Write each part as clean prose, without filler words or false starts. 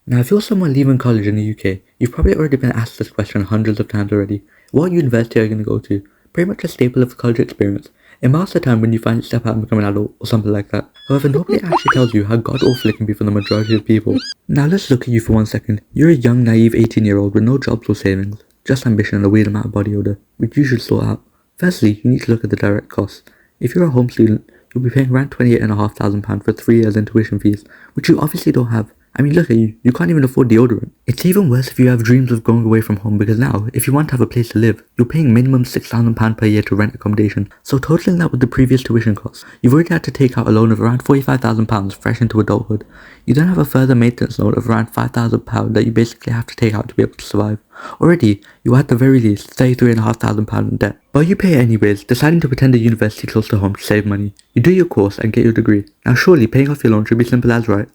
Now, if you're someone leaving college in the UK, you've probably already been asked this question hundreds of times already. What university are you going to go to? Pretty much a staple of the college experience. And most of the time when you finally step out and become an adult or something like that. However, nobody actually tells you how god-awful it can be for the majority of people. Now let's look at you for 1 second. You're a young, naive 18-year-old with no jobs or savings. Just ambition and a weird amount of body odor, which you should sort out. Firstly, you need to look at the direct costs. If you're a home student, you'll be paying around £28,500 for 3 years in tuition fees, which you obviously don't have. I mean, look at you can't even afford deodorant. It's even worse if you have dreams of going away from home, because now, if you want to have a place to live, you're paying minimum £6,000 per year to rent accommodation. So totaling that with the previous tuition costs, you've already had to take out a loan of around £45,000 fresh into adulthood. You then have a further maintenance loan of around £5,000 that you basically have to take out to be able to survive. Already, you at the very least £33,500 in debt. But you pay anyways, deciding to attend a university close to home to save money. You do your course and get your degree. Now surely paying off your loan should be simple as, right?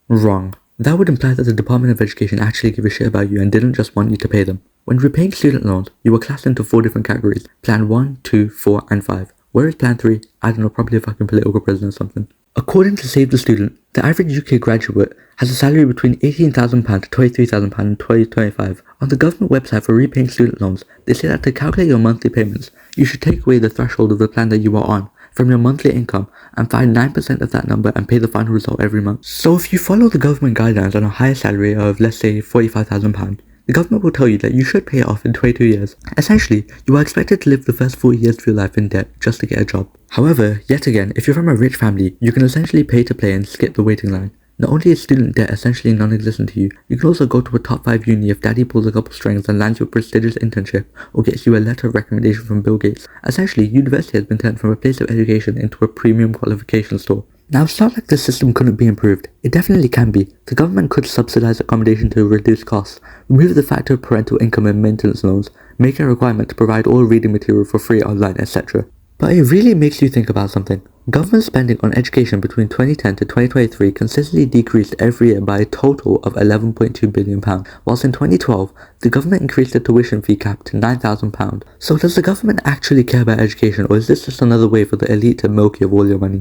Wrong. That would imply that the Department of Education actually gave a shit about you and didn't just want you to pay them. When repaying student loans, you were classed into 4 different categories: Plan 1, 2, 4 and 5. Whereas Plan 3, I don't know, probably a fucking political prison or something. According to Save the Student, the average UK graduate has a salary between £18,000 to £23,000 in 2025. On the government website for repaying student loans, they say that to calculate your monthly payments, you should take away the threshold of the plan that you are on from your monthly income and find 9% of that number and pay the final result every month. So if you follow the government guidelines on a higher salary of, let's say, £45,000, the government will tell you that you should pay it off in 22 years. Essentially, you are expected to live the first 4 years of your life in debt just to get a job. However, yet again, if you're from a rich family, you can essentially pay to play and skip the waiting line. Not only is student debt essentially non-existent to you, you can also go to a top 5 uni if daddy pulls a couple strings and lands you a prestigious internship or gets you a letter of recommendation from Bill Gates. Essentially, university has been turned from a place of education into a premium qualification store. Now, it's not like the system couldn't be improved. It definitely can be. The government could subsidize accommodation to reduce costs, remove the factor of parental income and maintenance loans, make a requirement to provide all reading material for free online, etc. But it really makes you think about something. Government spending on education between 2010 to 2023 consistently decreased every year by a total of £11.2 billion, whilst in 2012, the government increased the tuition fee cap to £9,000. So does the government actually care about education, or is this just another way for the elite to milk you of all your money?